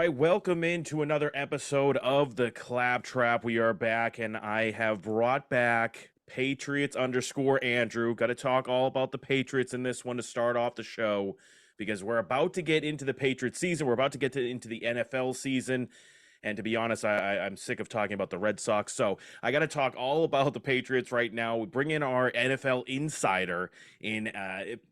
right, welcome into another episode of the Clapp Trap. We are back, and I have brought back Patriots underscore Andrew. Got to talk all about the Patriots in this one to start off the show because we're about to get into the Patriots season. We're about to get into the NFL season. And to be honest, I'm sick of talking about the Red Sox. So I got to talk all about the Patriots right now. We bring in our NFL insider in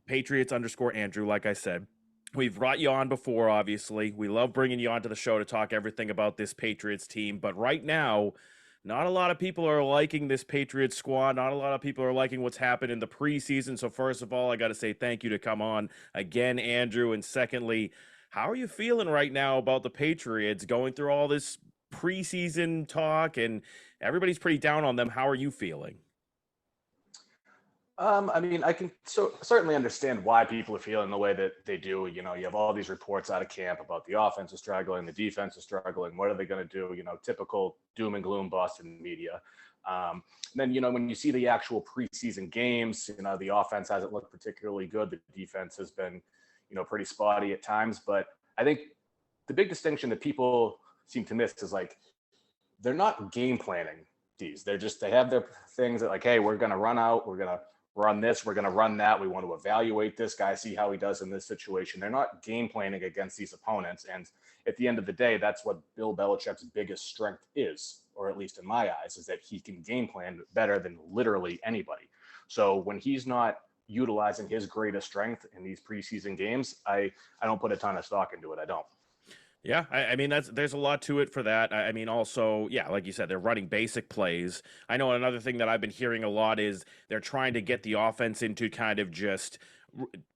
Patriots underscore Andrew, like I said. We've brought you on before, obviously. We love bringing you onto the show to talk everything about this Patriots team. But right now, not a lot of people are liking this Patriots squad. Not a lot of people are liking what's happened in the preseason. So, first of all, I got to say thank you to come on again, Andrew. And secondly, how are you feeling right now about the Patriots going through all this preseason talk and everybody's pretty down on them? How are you feeling? I can certainly understand why people are feeling the way that they do. You know, you have all these reports out of camp about the offense is struggling, the defense is struggling. What are they going to do? You know, typical doom and gloom Boston media. Then, you know, when you see the actual preseason games, you know, the offense hasn't looked particularly good. The defense has been, you know, pretty spotty at times. But I think the big distinction that people seem to miss is like they're not game planning these. They have their things that like, hey, we're going to run out, we're going to run this, we're going to run that. We want to evaluate this guy, see how he does in this situation. They're not game planning against these opponents. And at the end of the day, that's what Bill Belichick's biggest strength is, or at least in my eyes, is that he can game plan better than literally anybody. So when he's not utilizing his greatest strength in these preseason games, I don't put a ton of stock into it. I don't. Yeah, I mean there's a lot to it for that. I mean, also, yeah, like you said, they're running basic plays. I know another thing that I've been hearing a lot is they're trying to get the offense into kind of just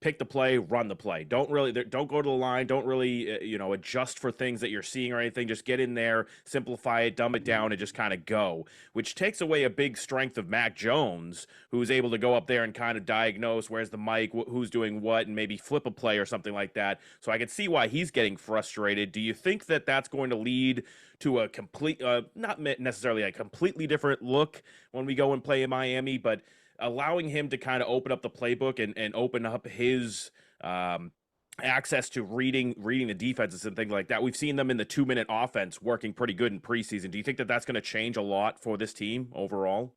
pick the play, run the play. Don't go to the line. Don't really adjust for things that you're seeing or anything. Just get in there, simplify it, dumb it down, and just kind of go. Which takes away a big strength of Mac Jones, who's able to go up there and kind of diagnose where's the mic, who's doing what, and maybe flip a play or something like that. So I can see why he's getting frustrated. Do you think that that's going to lead to a complete, not necessarily a completely different look when we go and play in Miami, but allowing him to kind of open up the playbook and open up his access to reading the defenses and things like that. We've seen them in the 2-minute offense working pretty good in preseason. Do you think that that's going to change a lot for this team overall?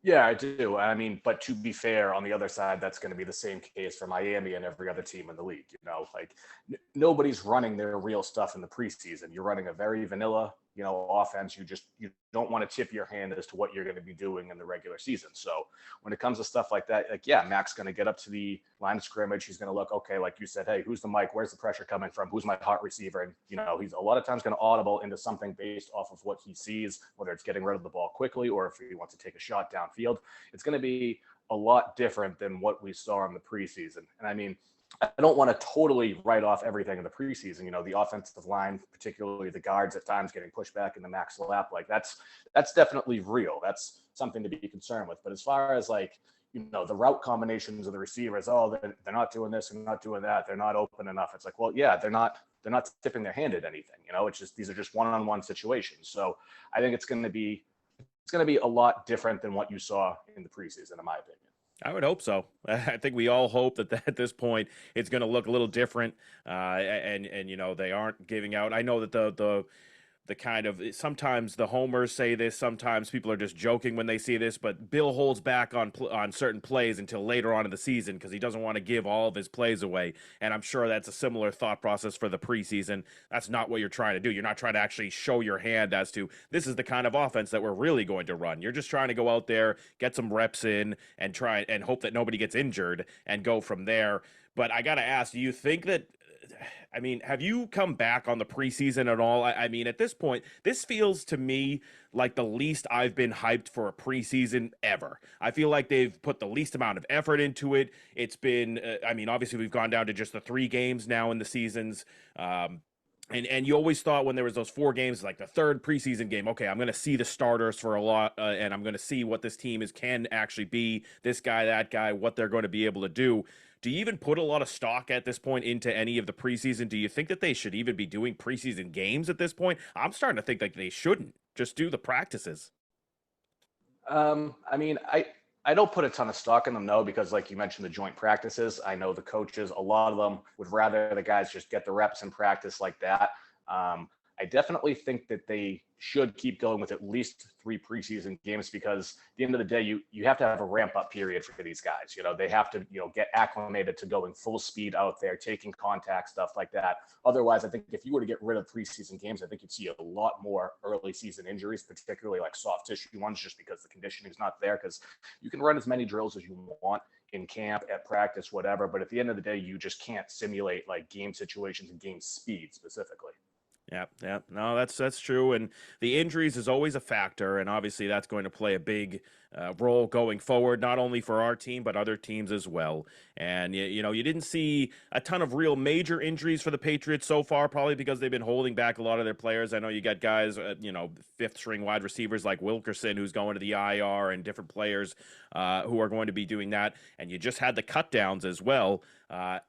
Yeah, I do. I mean, but to be fair, on the other side, that's going to be the same case for Miami and every other team in the league. You know, like nobody's running their real stuff in the preseason. You're running a very vanilla, you know, offense. You don't want to tip your hand as to what you're going to be doing in the regular season. So when it comes to stuff like that, like yeah, Mac's going to get up to the line of scrimmage. He's going to look, okay, like you said, hey, who's the mic? Where's the pressure coming from? Who's my hot receiver? And you know, he's a lot of times going to audible into something based off of what he sees, whether it's getting rid of the ball quickly or if he wants to take a shot downfield. It's going to be a lot different than what we saw in the preseason. And I mean, I don't want to totally write off everything in the preseason. You know, the offensive line, particularly the guards at times getting pushed back in the Max lap, like that's definitely real. That's something to be concerned with. But as far as like, you know, the route combinations of the receivers, oh, they're not doing this and not doing that. They're not open enough. It's like, well, yeah, they're not tipping their hand at anything. You know, it's just these are just one-on-one situations. So I think it's going to be a lot different than what you saw in the preseason, in my opinion. I would hope so. I think we all hope that at this point it's going to look a little different, and you know they aren't giving out. I know that the kind of sometimes the homers say this, sometimes people are just joking when they see this, but Bill holds back on certain plays until later on in the season because he doesn't want to give all of his plays away. And I'm sure that's a similar thought process for the preseason. That's not what you're trying to do. You're not trying to actually show your hand as to this is the kind of offense that we're really going to run. You're just trying to go out there, get some reps in, and try and hope that nobody gets injured and go from there. But I got to ask, do you think that I mean, have you come back on the preseason at all? I mean, at this point, this feels to me like the least I've been hyped for a preseason ever. I feel like they've put the least amount of effort into it. It's been, I mean, obviously we've gone down to just the 3 games now in the seasons. And you always thought when there was those 4 games, like the third preseason game, okay, I'm going to see the starters for a lot, and I'm going to see what this team can actually be, this guy, that guy, what they're going to be able to do. Do you even put a lot of stock at this point into any of the preseason? Do you think that they should even be doing preseason games at this point? I'm starting to think like they shouldn't just do the practices. I mean, I don't put a ton of stock in them, no, because like you mentioned, the joint practices. I know the coaches, a lot of them would rather the guys just get the reps in practice like that. I definitely think that they should keep going with at least 3 preseason games because at the end of the day, you have to have a ramp up period for these guys. They have to get acclimated to going full speed out there, taking contact, stuff like that. Otherwise, I think if you were to get rid of preseason games, I think you'd see a lot more early season injuries, particularly like soft tissue ones, just because the conditioning is not there. Because you can run as many drills as you want in camp, at practice, whatever. But at the end of the day, you just can't simulate like game situations and game speed specifically. Yeah. No, that's true. And the injuries is always a factor, and obviously that's going to play a big role going forward, not only for our team but other teams as well. And you didn't see a ton of real major injuries for the Patriots so far, probably because they've been holding back a lot of their players. I know you got guys, fifth string wide receivers like Wilkerson, who's going to the IR, and different players who are going to be doing that. And you just had the cut downs as well.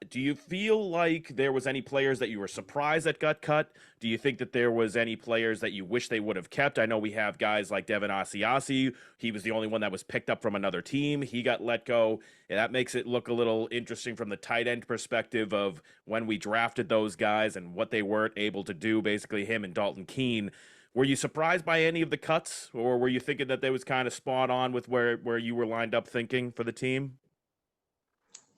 Do you feel like there was any players that you were surprised that got cut? Do you think that there was any players that you wish they would have kept? I know we have guys like Devin Asiasi. He was the only one that was picked up from another team. He got let go. And that makes it look a little interesting from the tight end perspective of when we drafted those guys and what they weren't able to do, basically him and Dalton Keene. Were you surprised by any of the cuts, or were you thinking that they was kind of spot on with where you were lined up thinking for the team?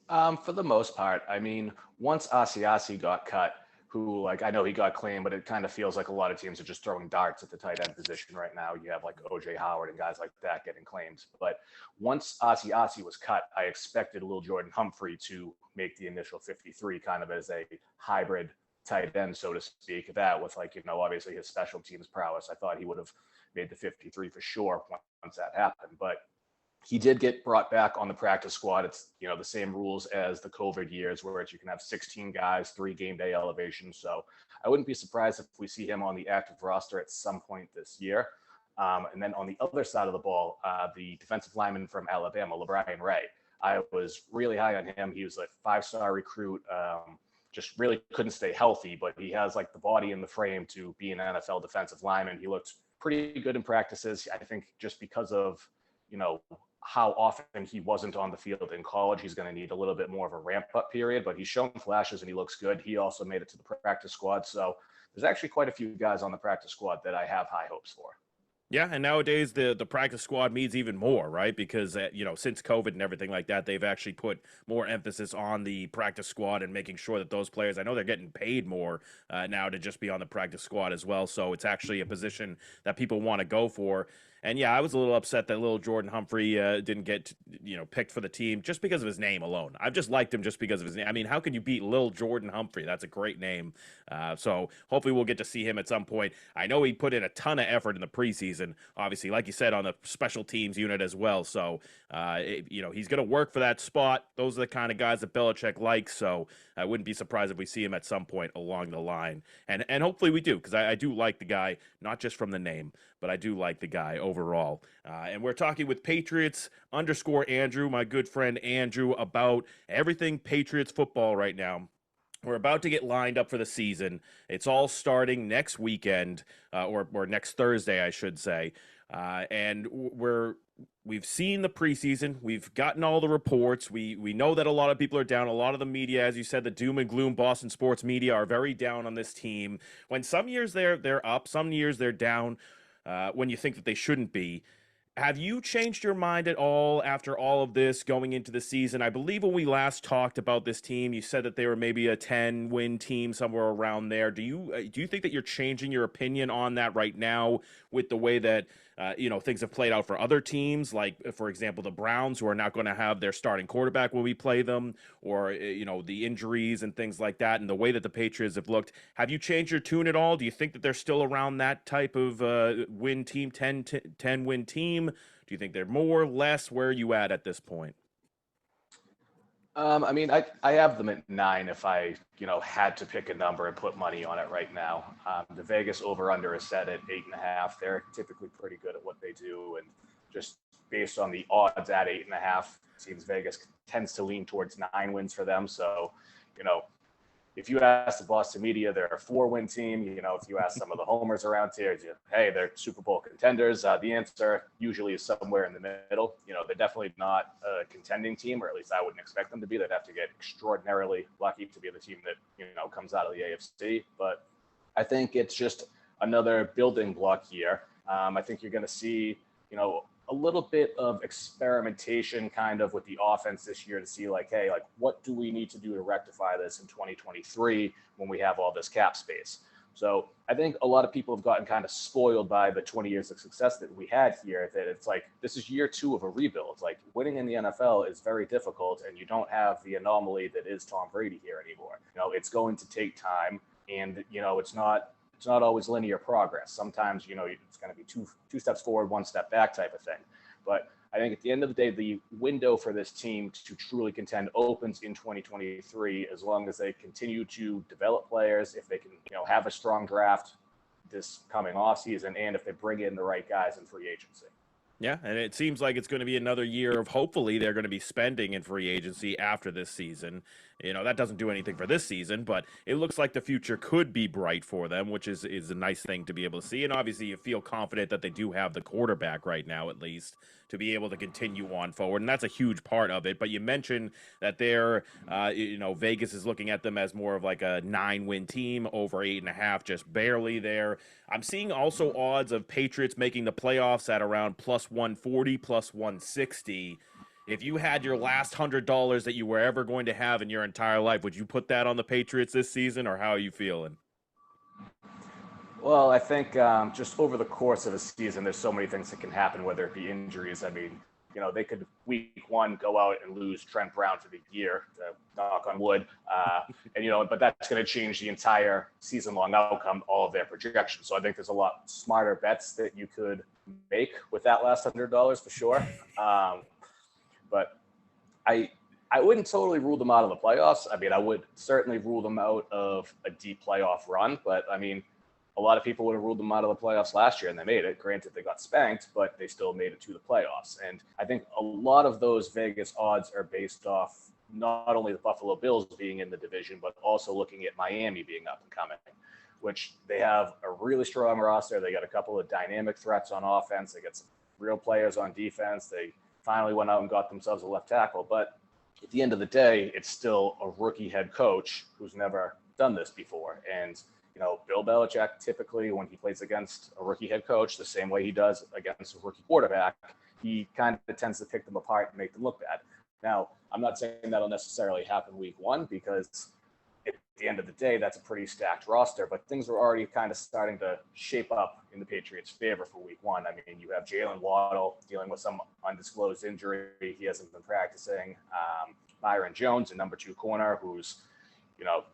For the most part, I mean, once Asiasi got cut, who like I know he got claimed, but it kind of feels like a lot of teams are just throwing darts at the tight end position right now. You have like OJ Howard and guys like that getting claimed. But once Asiasi was cut, I expected Lil Jordan Humphrey to make the initial 53 kind of as a hybrid tight end, so to speak. That with like, obviously his special teams prowess, I thought he would have made the 53 for sure once that happened. But he did get brought back on the practice squad. It's the same rules as the COVID years, where you can have 16 guys, 3 game day elevations. So I wouldn't be surprised if we see him on the active roster at some point this year. And then on the other side of the ball, the defensive lineman from Alabama, LeBron Ray. I was really high on him. He was a 5-star recruit. Just really couldn't stay healthy, but he has like the body and the frame to be an NFL defensive lineman. He looked pretty good in practices. I think just because of how often he wasn't on the field in college, he's going to need a little bit more of a ramp up period, but he's shown flashes and he looks good. He also made it to the practice squad. So there's actually quite a few guys on the practice squad that I have high hopes for. Yeah, and nowadays the practice squad means even more, right? Because since COVID and everything like that, they've actually put more emphasis on the practice squad and making sure that those players, I know they're getting paid more now to just be on the practice squad as well. So it's actually a position that people want to go for. And yeah, I was a little upset that little Jordan Humphrey didn't get picked for the team just because of his name alone. I've just liked him just because of his name. I mean, how can you beat Lil Jordan Humphrey? That's a great name. So hopefully we'll get to see him at some point. I know he put in a ton of effort in the preseason, obviously, like you said, on the special teams unit as well. So he's going to work for that spot. Those are the kind of guys that Belichick likes. So I wouldn't be surprised if we see him at some point along the line. And hopefully we do, because I do like the guy, not just from the name, but I do like the guy overall. And we're talking with Patriots _ Andrew, my good friend Andrew, about everything Patriots football right now. We're about to get lined up for the season. It's all starting next weekend, or next Thursday, I should say. And we've seen the preseason. We've gotten all the reports. We know that a lot of people are down. A lot of the media, as you said, the doom and gloom Boston sports media are very down on this team. When some years they're up, some years they're down. When you think that they shouldn't be. Have you changed your mind at all after all of this going into the season? I believe when we last talked about this team, you said that they were maybe a 10-win team, somewhere around there. Do you think that you're changing your opinion on that right now with the way that things have played out for other teams, like for example the Browns, who are not going to have their starting quarterback when we play them, or the injuries and things like that, and the way that the Patriots have looked? Have you changed your tune at all? Do you think that they're still around that type of win team, 10 win team? Do you think they're more, less? Where are you at this point? I mean, I have them at 9 if I, had to pick a number and put money on it right now. The Vegas over/under is set at 8.5. They're typically pretty good at what they do, and just based on the odds at 8.5, seems Vegas tends to lean towards 9 wins for them. So, you know, if you ask the Boston media, they're a 4-win team. You know, if you ask some of the homers around here, hey, they're Super Bowl contenders. The answer usually is somewhere in the middle. You know, they're definitely not a contending team, or at least I wouldn't expect them to be. They'd have to get extraordinarily lucky to be the team that, you know, comes out of the AFC. But I think it's just another building block here. I think you're going to see, you know, a little bit of experimentation kind of with the offense this year to see like, hey, like what do we need to do to rectify this in 2023 when we have all this cap space? So I think a lot of people have gotten kind of spoiled by the 20 years of success that we had here, that it's like, this is year 2 of a rebuild. Like winning in the NFL is very difficult, and you don't have the anomaly that is Tom Brady here anymore. You know, it's going to take time, and, you know, it's not always linear progress. Sometimes, you know, it's going to be two steps forward, 1 step back type of thing. But I think at the end of the day, the window for this team to truly contend opens in 2023, as long as they continue to develop players, if they can, you know, have a strong draft this coming off season, and if they bring in the right guys in free agency. Yeah, and it seems like it's going to be another year of hopefully they're going to be spending in free agency after this season. You know, that doesn't do anything for this season, but it looks like the future could be bright for them, which is a nice thing to be able to see. And obviously you feel confident that they do have the quarterback right now, at least, to be able to continue on forward. And that's a huge part of it. But you mentioned that they're, you know, Vegas is looking at them as more of like a 9-win team, over 8.5, just barely there. I'm seeing also odds of Patriots making the playoffs at around plus 140, plus 160. If you had your last $100 that you were ever going to have in your entire life, would you put that on the Patriots this season, or how are you feeling? Well, I think just over the course of a season, there's so many things that can happen, whether it be injuries. I mean, you know, they could week 1 go out and lose Trent Brown for the year, knock on wood, and, you know, but that's going to change the entire season-long outcome, all of their projections. So I think there's a lot smarter bets that you could make with that last $100 for sure. But I wouldn't totally rule them out of the playoffs. I mean, I would certainly rule them out of a deep playoff run, but I mean, a lot of people would have ruled them out of the playoffs last year, and they made it. Granted, they got spanked, but they still made it to the playoffs. And I think a lot of those Vegas odds are based off not only the Buffalo Bills being in the division, but also looking at Miami being up and coming, which they have a really strong roster. They got a couple of dynamic threats on offense. They got some real players on defense. They finally went out and got themselves a left tackle. But at the end of the day, it's still a rookie head coach who's never done this before. And you know, Bill Belichick typically, when he plays against a rookie head coach, the same way he does against a rookie quarterback, he kind of tends to pick them apart and make them look bad. Now, I'm not saying that'll necessarily happen week 1, because at the end of the day, that's a pretty stacked roster, but things were already kind of starting to shape up in the Patriots' favor for week 1. I mean, you have Jalen Waddle dealing with some undisclosed injury. He hasn't been practicing. Byron Jones, a number 2 corner, who's, you know,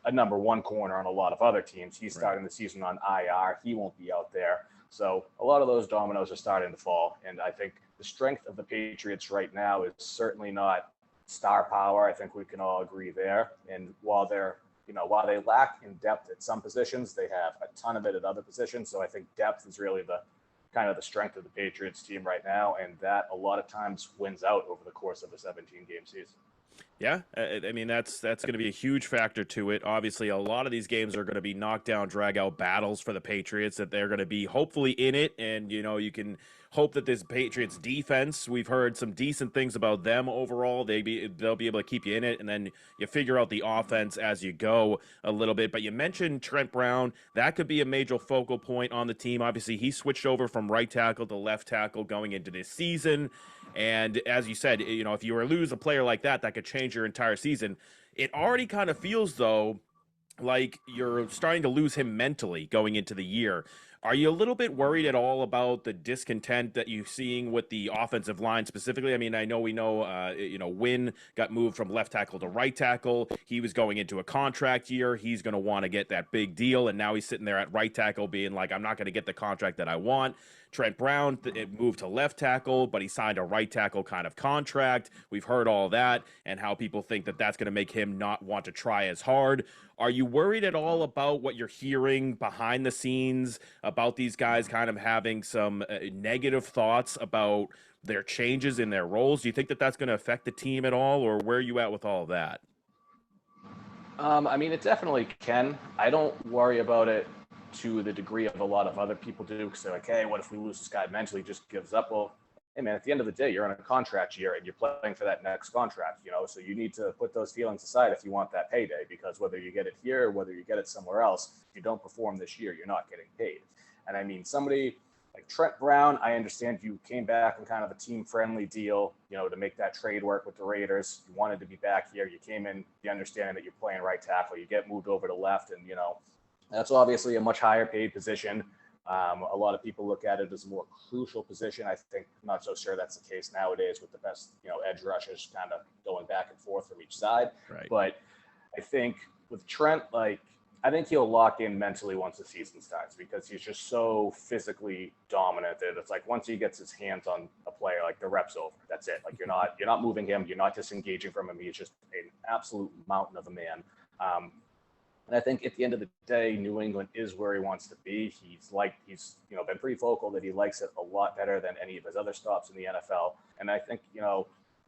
a number 1 corner on a lot of other teams. He's starting the season on IR. He won't be out there. So a lot of those dominoes are starting to fall. And I think the strength of the Patriots right now is certainly not star power. I think we can all agree there. And while they lack in depth at some positions, they have a ton of it at other positions. So I think depth is really the kind of the strength of the Patriots team right now. And that a lot of times wins out over the course of a 17-game season. Yeah, I mean, that's going to be a huge factor to it. Obviously, a lot of these games are going to be knockdown, drag-out battles for the Patriots, that they're going to be hopefully in it. And, you know, you can hope that this Patriots defense, we've heard some decent things about them overall. They'll be able to keep you in it, and then you figure out the offense as you go a little bit. But you mentioned Trent Brown. That could be a major focal point on the team. Obviously, he switched over from right tackle to left tackle going into this season. And as you said, you know, if you were to lose a player like that, that could change your entire season. It already kind of feels, though, like you're starting to lose him mentally going into the year. Are you a little bit worried at all about the discontent that you're seeing with the offensive line specifically? I mean, I know you know, Wynn got moved from left tackle to right tackle. He was going into a contract year. He's going to want to get that big deal, and now he's sitting there at right tackle being like, I'm not going to get the contract that I want. Trent Brown moved to left tackle, but he signed a right tackle kind of contract. We've heard all that and how people think that that's going to make him not want to try as hard. Are you worried at all about what you're hearing behind the scenes about these guys kind of having some negative thoughts about their changes in their roles? Do you think that that's going to affect the team at all, or where are you at with all of that? I mean, it definitely can. I don't worry about it to the degree of a lot of other people do because they're like, hey, what if we lose this guy mentally? He just gives up. Well, hey, man, at the end of the day, you're on a contract year and you're playing for that next contract, so you need to put those feelings aside if you want that payday because whether you get it here or whether you get it somewhere else, if you don't perform this year, you're not getting paid. And I mean, somebody like Trent Brown, I understand you came back in kind of a team-friendly deal, to make that trade work with the Raiders. You wanted to be back here. You came in the understanding that you're playing right tackle. You get moved over to left, and that's obviously a much higher paid position. A lot of people look at it as a more crucial position. I think I'm not so sure that's the case nowadays with the best, edge rushers kind of going back and forth from each side. Right. But I think with Trent, I think he'll lock in mentally once the season starts because he's just so physically dominant that it's like once he gets his hands on a player, like the rep's over. That's it. Like you're not moving him, you're not disengaging from him. He's just an absolute mountain of a man. And I think at the end of the day, New England is where he wants to be. He's been pretty vocal that he likes it a lot better than any of his other stops in the NFL. And I think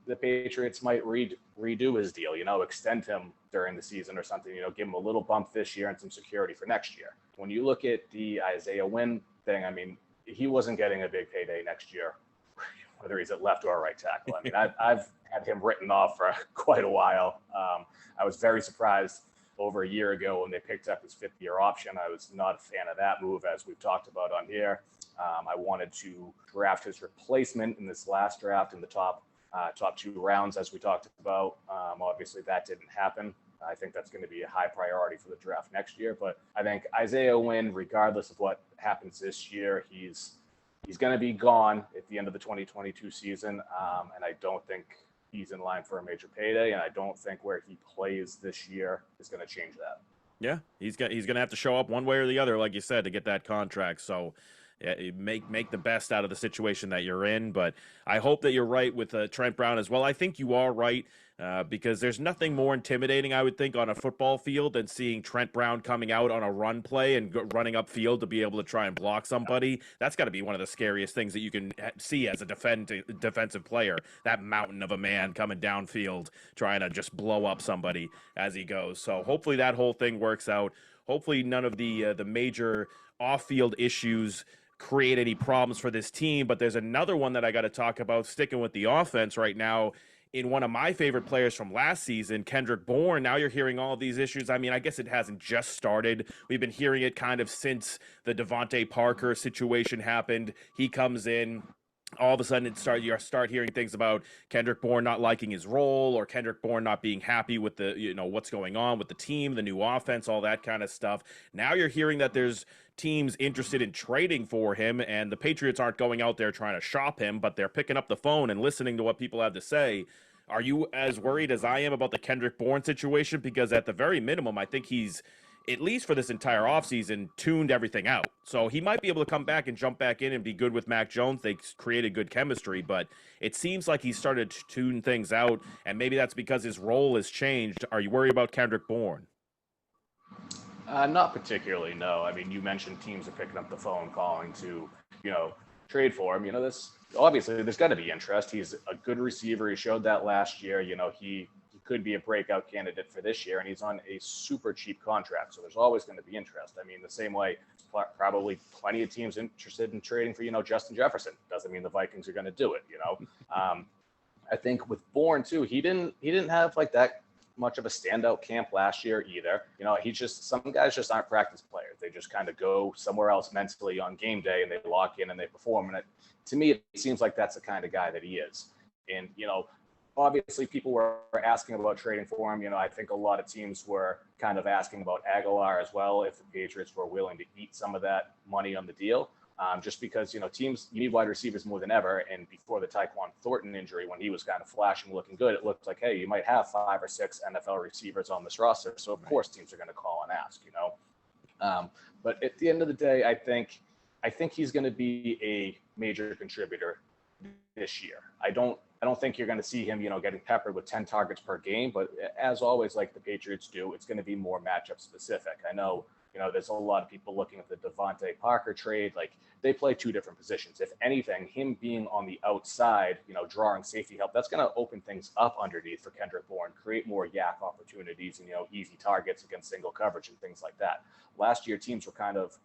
the Patriots might redo his deal, extend him during the season or something, give him a little bump this year and some security for next year. When you look at the Isaiah Wynn thing, I mean, he wasn't getting a big payday next year, whether he's at left or right tackle. I mean, I've had him written off for quite a while. I was very surprised over a year ago when they picked up his fifth-year option. I was not a fan of that move, as we've talked about on here. I wanted to draft his replacement in this last draft in the top 2 rounds, as we talked about. Obviously, that didn't happen. I think that's going to be a high priority for the draft next year. But I think Isaiah Wynn, regardless of what happens this year, he's going to be gone at the end of the 2022 season. And I don't think he's in line for a major payday. And I don't think where he plays this year is going to change that. Yeah, he's going to have to show up one way or the other, like you said, to get that contract. So yeah, make the best out of the situation that you're in. But I hope that you're right with Trent Brown as well. I think you are right because there's nothing more intimidating, I would think, on a football field than seeing Trent Brown coming out on a run play and running upfield to be able to try and block somebody. That's got to be one of the scariest things that you can see as a defensive player. That mountain of a man coming downfield trying to just blow up somebody as he goes. So hopefully that whole thing works out. Hopefully none of the major off-field issues create any problems for this team. But there's another one that I got to talk about, sticking with the offense right now. In one of my favorite players from last season, Kendrick Bourne, now you're hearing all of these issues. I mean, I guess it hasn't just started. We've been hearing it kind of since the Devontae Parker situation happened. He comes in. All of a sudden, you start hearing things about Kendrick Bourne not liking his role, or Kendrick Bourne not being happy with the what's going on with the team, the new offense, all that kind of stuff. Now you're hearing that there's teams interested in trading for him, and the Patriots aren't going out there trying to shop him, but they're picking up the phone and listening to what people have to say. Are you as worried as I am about the Kendrick Bourne situation? Because at the very minimum, I think he's, at least for this entire offseason, tuned everything out. So he might be able to come back and jump back in and be good with Mac Jones. They created good chemistry, but it seems like he started to tune things out, and maybe that's because his role has changed. Are you worried about Kendrick Bourne? Not particularly, no. I mean, you mentioned teams are picking up the phone, calling to, trade for him. This obviously there's got to be interest. He's a good receiver. He showed that last year. He could be a breakout candidate for this year, and he's on a super cheap contract. So there's always going to be interest. I mean, the same way probably plenty of teams interested in trading for, Justin Jefferson. Doesn't mean the Vikings are going to do it, I think with Bourne too, he didn't have like that much of a standout camp last year either. Some guys just aren't practice players. They just kind of go somewhere else mentally on game day and they lock in and they perform. And to me, it seems like that's the kind of guy that he is. And, obviously people were asking about trading for him. I think a lot of teams were kind of asking about Aguilar as well, if the Patriots were willing to eat some of that money on the deal. Just because, teams, you need wide receivers more than ever. And before the Tyquan Thornton injury, when he was kind of flashing, looking good, it looked like, hey, you might have 5 or 6 NFL receivers on this roster. So, of course, teams are going to call and ask, But at the end of the day, I think he's going to be a major contributor this year. I don't think you're going to see him, getting peppered with 10 targets per game. But as always, like the Patriots do, it's going to be more matchup specific. I know, there's a lot of people looking at the Devontae Parker trade. Like, they play two different positions. If anything, him being on the outside, drawing safety help, that's going to open things up underneath for Kendrick Bourne, create more yak opportunities and, easy targets against single coverage and things like that. Last year, teams were kind of,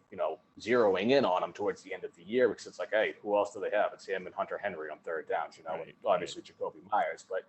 zeroing in on him towards the end of the year because it's like, hey, who else do they have? It's him and Hunter Henry on third downs, Right, obviously Jacoby Myers. But,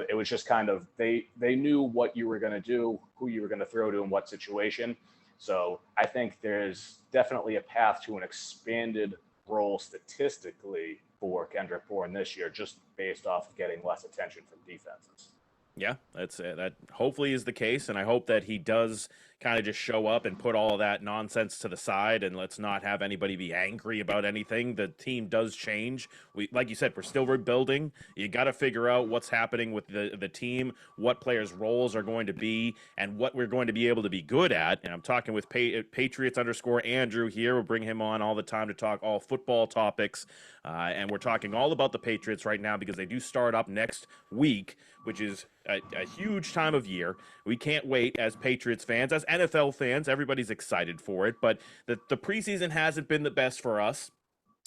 it was just kind of, they knew what you were going to do, who you were going to throw to in what situation. So I think there's definitely a path to an expanded role statistically for Kendrick Bourne this year, just based off of getting less attention from defenses. Yeah, that hopefully is the case, and I hope that he does kind of just show up and put all of that nonsense to the side, and let's not have anybody be angry about anything. The team does change. We, like you said, we're still rebuilding. You got to figure out what's happening with the team, what players' roles are going to be, and what we're going to be able to be good at. And I'm talking with Patriots _ Andrew here. We'll bring him on all the time to talk all football topics, and we're talking all about the Patriots right now because they do start up next week, which is a huge time of year. We can't wait as Patriots fans, as NFL fans. Everybody's excited for it, but the preseason hasn't been the best for us.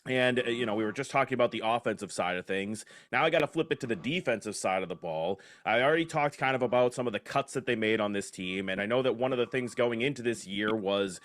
And, we were just talking about the offensive side of things. Now I got to flip it to the defensive side of the ball. I already talked kind of about some of the cuts that they made on this team. And I know that one of the things going into this year was,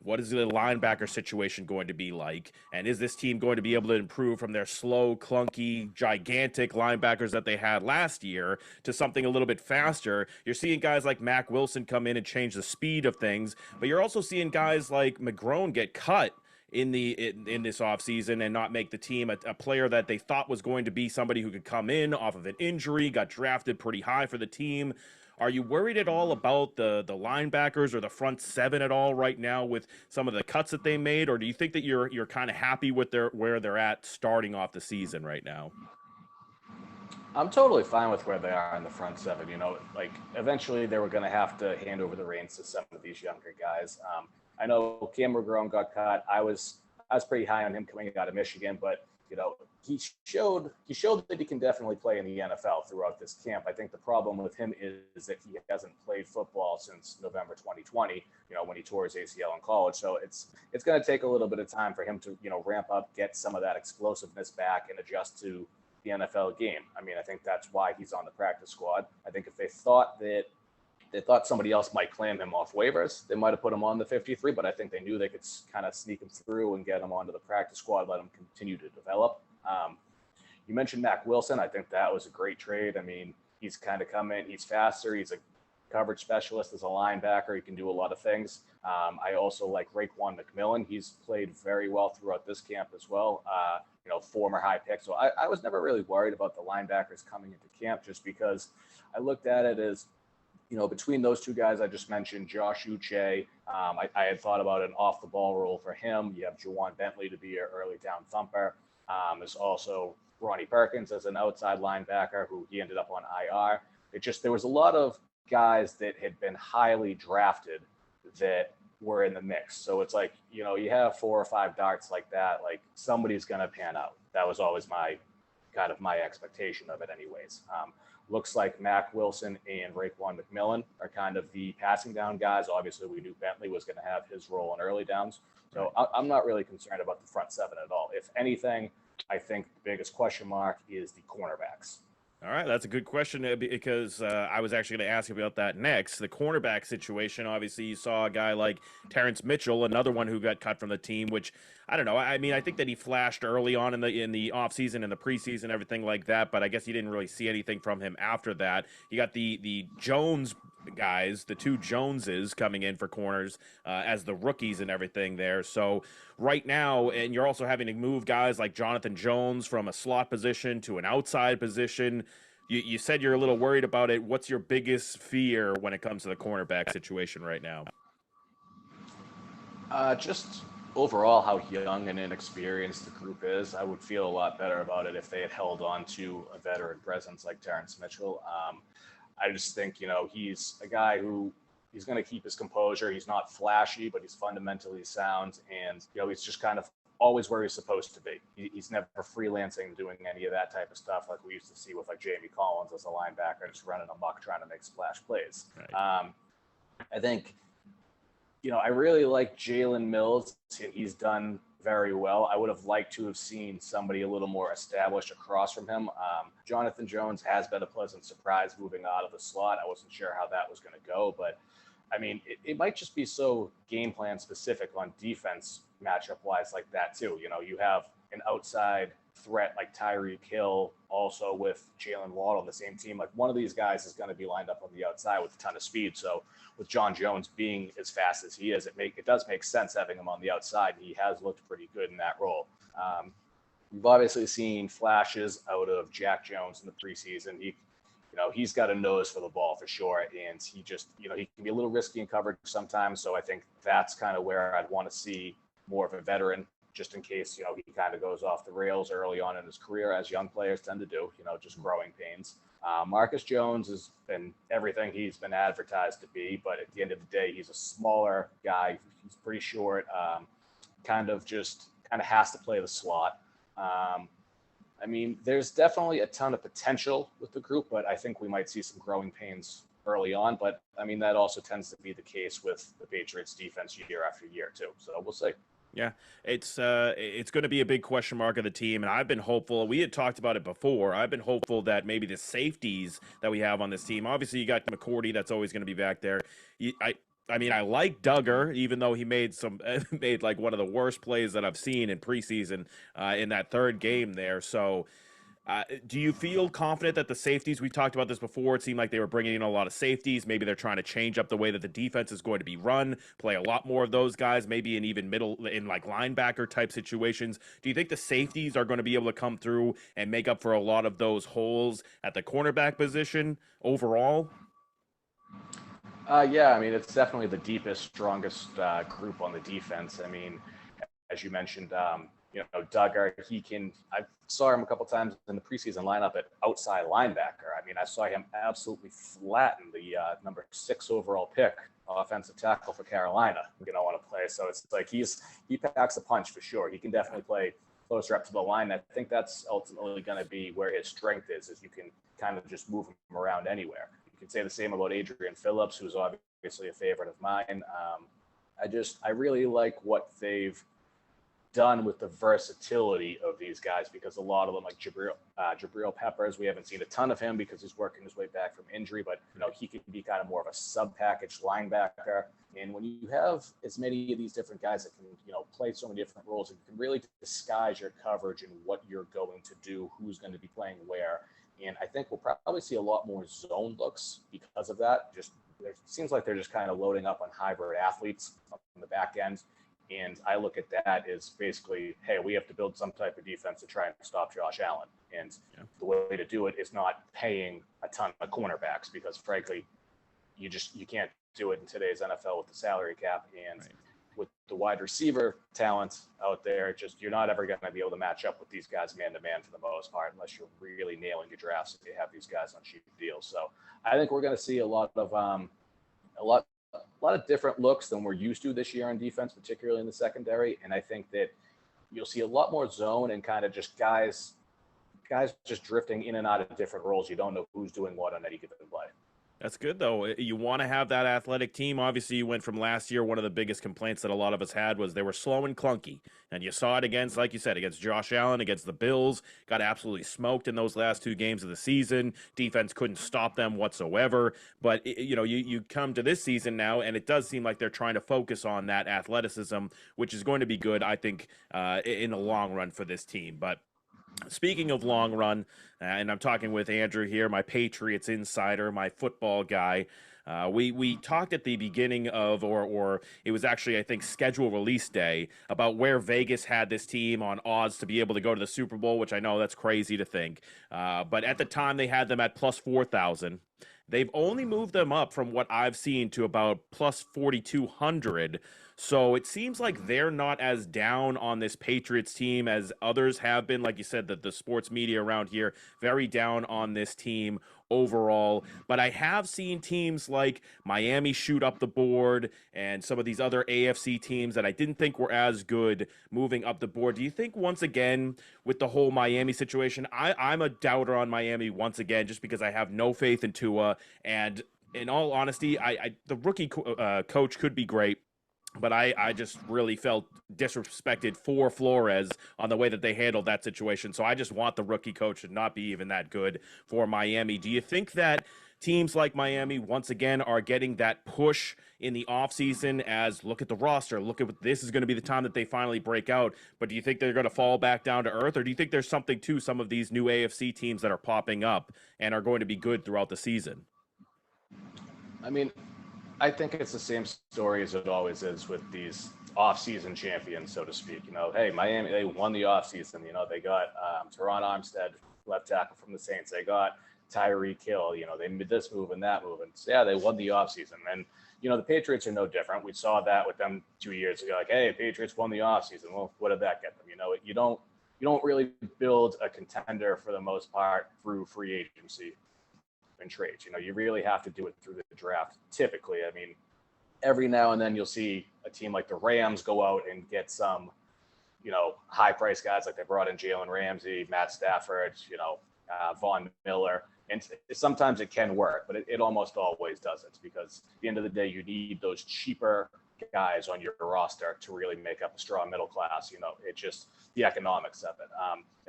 what is the linebacker situation going to be like? And is this team going to be able to improve from their slow, clunky, gigantic linebackers that they had last year to something a little bit faster? You're seeing guys like Mack Wilson come in and change the speed of things, but you're also seeing guys like McGrone get cut in this offseason and not make the team. A player that they thought was going to be somebody who could come in off of an injury, got drafted pretty high for the team. Are you worried at all about the linebackers or the front seven at all right now with some of the cuts that they made, or do you think that you're kind of happy with where they're at starting off the season right now? I'm totally fine with where they are in the front seven. Like, eventually they were going to have to hand over the reins to some of these younger guys. I know Cam McGrone got cut. I was pretty high on him coming out of Michigan, but he showed that he can definitely play in the NFL throughout this camp. I think the problem with him is that he hasn't played football since November 2020, when he tore his ACL in college. So it's going to take a little bit of time for him to, ramp up, get some of that explosiveness back and adjust to the NFL game. I mean, I think that's why he's on the practice squad. I think if they thought somebody else might claim him off waivers, they might have put him on the 53, but I think they knew they could kind of sneak him through and get him onto the practice squad, let him continue to develop. You mentioned Mack Wilson. I think that was a great trade. I mean, he's kind of come in, he's faster. He's a coverage specialist as a linebacker. He can do a lot of things. I also like Raekwon McMillan. He's played very well throughout this camp as well. Former high pick. So I was never really worried about the linebackers coming into camp just because I looked at it as, between those two guys I just mentioned, Josh Uche, I had thought about an off-the-ball role for him. You have Juwan Bentley to be an early down thumper. There's also Ronnie Perkins as an outside linebacker who he ended up on IR. There was a lot of guys that had been highly drafted that were in the mix. So it's like, you have 4 or 5 darts like that, like somebody's going to pan out. That was always my expectation of it anyways. Looks like Mack Wilson and Raekwon McMillan are kind of the passing down guys. Obviously, we knew Bentley was going to have his role in early downs. So I'm not really concerned about the front seven at all. If anything, I think the biggest question mark is the cornerbacks. All right, that's a good question because I was actually going to ask you about that next. The cornerback situation, obviously, you saw a guy like Terrence Mitchell, another one who got cut from the team, which I don't know. I mean, I think that he flashed early on in the offseason and the preseason, everything like that, but I guess you didn't really see anything from him after that. You got the Jones guys, the two Joneses coming in for corners as the rookies and everything there. So right now, and you're also having to move guys like Jonathan Jones from a slot position to an outside position. You said you're a little worried about it. What's your biggest fear when it comes to the cornerback situation right now? Just overall how young and inexperienced the group is. I would feel a lot better about it if they had held on to a veteran presence like Terrence Mitchell. I just think, he's a guy who he's going to keep his composure. He's not flashy, but he's fundamentally sound. And, he's just kind of always where he's supposed to be. He's never freelancing, doing any of that type of stuff like we used to see with like Jamie Collins as a linebacker, just running amok, trying to make splash plays. Right. I think I really like Jalen Mills. He's done very well. I would have liked to have seen somebody a little more established across from him. Jonathan Jones has been a pleasant surprise moving out of the slot. I wasn't sure how that was going to go, but I mean, it might just be so game plan specific on defense matchup wise like that too. You have an outside threat like Tyreek Hill, also with Jalen Waddle on the same team. Like one of these guys is going to be lined up on the outside with a ton of speed. So with John Jones being as fast as he is, it does make sense having him on the outside. He has looked pretty good in that role. We've obviously seen flashes out of Jack Jones in the preseason. He's got a nose for the ball for sure, and he can be a little risky in coverage sometimes. So I think that's kind of where I'd want to see more of a veteran, just in case he kind of goes off the rails early on in his career, as young players tend to do. Just growing pains. Marcus Jones has been everything he's been advertised to be, but at the end of the day, he's a smaller guy. He's pretty short. Kind of has to play the slot. I mean, there's definitely a ton of potential with the group, but I think we might see some growing pains early on. But I mean, that also tends to be the case with the Patriots defense year after year too. So we'll see. Yeah, it's going to be a big question mark of the team, and I've been hopeful. We had talked about it before. I've been hopeful that maybe the safeties that we have on this team. Obviously, you got McCourty, that's always going to be back there. I mean, I like Duggar, even though he made made like one of the worst plays that I've seen in preseason in that third game there. So do you feel confident that the safeties, we talked about this before, it seemed like they were bringing in a lot of safeties. Maybe they're trying to change up the way that the defense is going to be run, play a lot more of those guys, maybe in even middle, in like linebacker type situations. Do you think the safeties are going to be able to come through and make up for a lot of those holes at the cornerback position overall? Yeah, I mean, it's definitely the deepest, strongest group on the defense. I mean, as you mentioned, Duggar, I saw him a couple times in the preseason lineup at outside linebacker. I mean, I saw him absolutely flatten the number 6 overall pick, offensive tackle for Carolina, on a play. So it's like he packs a punch for sure. He can definitely play closer up to the line. I think that's ultimately going to be where his strength is you can kind of just move him around anywhere. You can say the same about Adrian Phillips, who's obviously a favorite of mine. I really like what they've done with the versatility of these guys, because a lot of them, like Jabril Peppers, we haven't seen a ton of him because he's working his way back from injury, but he can be kind of more of a sub-package linebacker. And when you have as many of these different guys that can play so many different roles, you can really disguise your coverage and what you're going to do, who's going to be playing where. And I think we'll probably see a lot more zone looks because of that. It seems like they're just kind of loading up on hybrid athletes on the back end. And I look at that as basically, hey, we have to build some type of defense to try and stop Josh Allen. And the way to do it is not paying a ton of cornerbacks, because frankly, you can't do it in today's NFL with the salary cap. And with the wide receiver talent out there, you're not ever going to be able to match up with these guys man to man for the most part, unless you're really nailing your drafts if you have these guys on cheap deals. So I think we're going to see a lot of different looks than we're used to this year on defense, particularly in the secondary. And I think that you'll see a lot more zone and kind of just guys just drifting in and out of different roles. You don't know who's doing what on any given play. That's good, though. You want to have that athletic team. Obviously, you went from last year. One of the biggest complaints that a lot of us had was they were slow and clunky. And you saw it against, like you said, against Josh Allen, against the Bills. Got absolutely smoked in those last 2 games of the season. Defense couldn't stop them whatsoever. But, you come to this season now, and it does seem like they're trying to focus on that athleticism, which is going to be good, I think, in the long run for this team. But speaking of long run, and I'm talking with Andrew here, my Patriots insider, my football guy. We talked at the beginning of, or it was actually, I think, schedule release day, about where Vegas had this team on odds to be able to go to the Super Bowl, which I know that's crazy to think. But at the time, they had them at plus 4,000. They've only moved them up from what I've seen to about plus 4,200. So it seems like they're not as down on this Patriots team as others have been. Like you said, the sports media around here, very down on this team overall. But I have seen teams like Miami shoot up the board, and some of these other AFC teams that I didn't think were as good moving up the board. Do you think, once again, with the whole Miami situation, I'm a doubter on Miami once again, just because I have no faith in Tua, and in all honesty, the rookie coach could be great. But I just really felt disrespected for Flores on the way that they handled that situation. So I just want the rookie coach to not be even that good for Miami. Do you think that teams like Miami, once again, are getting that push in the offseason as look at the roster, look at what this is going to be the time that they finally break out? But do you think they're going to fall back down to earth? Or do you think there's something to some of these new AFC teams that are popping up and are going to be good throughout the season? I mean, I think it's the same story as it always is with these off-season champions, so to speak. Hey, Miami, they won the off-season. They got Teron Armstead, left tackle from the Saints. They got Tyreek Hill. They made this move and that move. And so, yeah, they won the off-season. And, the Patriots are no different. We saw that with them 2 years ago. Like, hey, Patriots won the off-season. Well, what did that get them? You don't really build a contender for the most part through free agency and trades. You really have to do it through the draft. Typically, I mean, every now and then you'll see a team like the Rams go out and get some, high price guys like they brought in Jalen Ramsey, Matt Stafford, Von Miller. And sometimes it can work, but it almost always doesn't, because at the end of the day, you need those cheaper guys on your roster to really make up a strong middle class. It just the economics of it.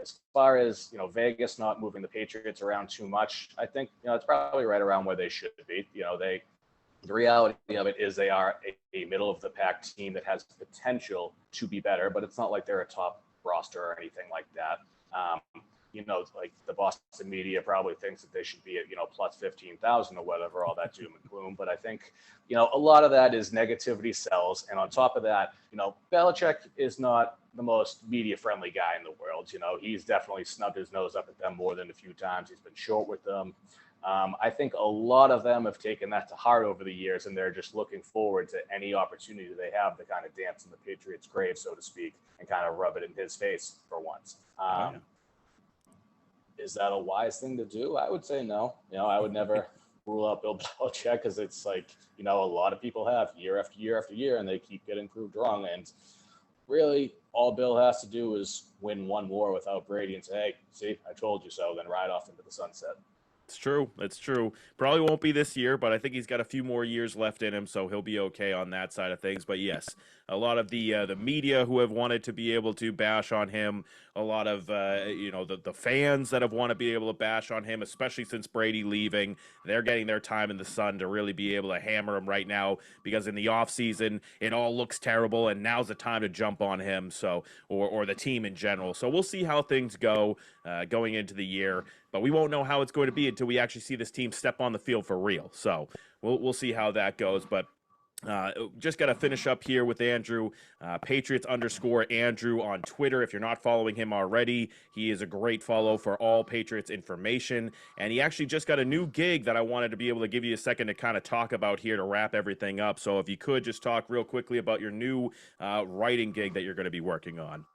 As far as Vegas not moving the Patriots around too much, I think it's probably right around where they should be. The reality of it is they are a middle of the pack team that has potential to be better, but it's not like they're a top roster or anything like that. Like the Boston media probably thinks that they should be at, plus 15,000 or whatever, all that doom and gloom. But I think, a lot of that is negativity sells. And on top of that, Belichick is not the most media friendly guy in the world. He's definitely snubbed his nose up at them more than a few times. He's been short with them. I think a lot of them have taken that to heart over the years, and they're just looking forward to any opportunity they have to kind of dance in the Patriots' grave, so to speak, and kind of rub it in his face for once. Is that a wise thing to do? I would say no. I would never rule out Bill Belichick, because it's like, a lot of people have year after year after year, and they keep getting proved wrong. And really, all Bill has to do is win one more without Brady and say, hey, see, I told you so, then ride off into the sunset. It's true. It's true. Probably won't be this year, but I think he's got a few more years left in him, so he'll be okay on that side of things. But yes, a lot of the media who have wanted to be able to bash on him, a lot of the fans that have wanted to be able to bash on him, especially since Brady leaving, they're getting their time in the sun to really be able to hammer him right now, because in the offseason it all looks terrible, and now's the time to jump on him. So or the team in general. So we'll see how things go going into the year. But we won't know how it's going to be until we actually see this team step on the field for real. So we'll see how that goes. But just got to finish up here with Andrew, Patriots_Andrew on Twitter. If you're not following him already, he is a great follow for all Patriots information. And he actually just got a new gig that I wanted to be able to give you a second to kind of talk about here to wrap everything up. So if you could just talk real quickly about your new writing gig that you're going to be working on.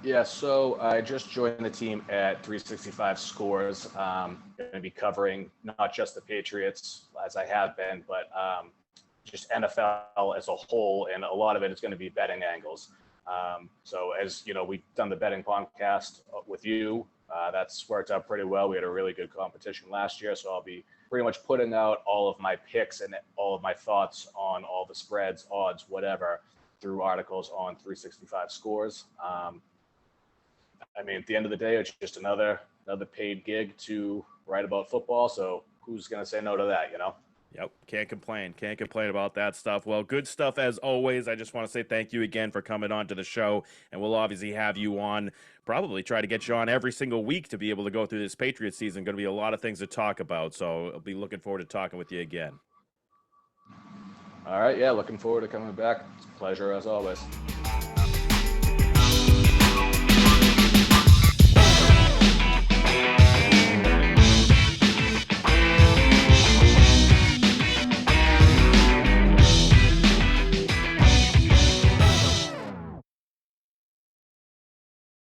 Yeah, so I just joined the team at 365 Scores. Going to be covering not just the Patriots, as I have been, but just NFL as a whole, and a lot of it is going to be betting angles. So as we've done the betting podcast with you. That's worked out pretty well. We had a really good competition last year, so I'll be pretty much putting out all of my picks and all of my thoughts on all the spreads, odds, whatever, through articles on 365 Scores. I mean, at the end of the day, it's just another paid gig to write about football. So who's going to say no to that, Yep, can't complain. Can't complain about that stuff. Well, good stuff as always. I just want to say thank you again for coming on to the show, and we'll obviously have you on, probably try to get you on every single week to be able to go through this Patriots season. Going to be a lot of things to talk about, so I'll be looking forward to talking with you again. All right, yeah, looking forward to coming back. It's a pleasure as always.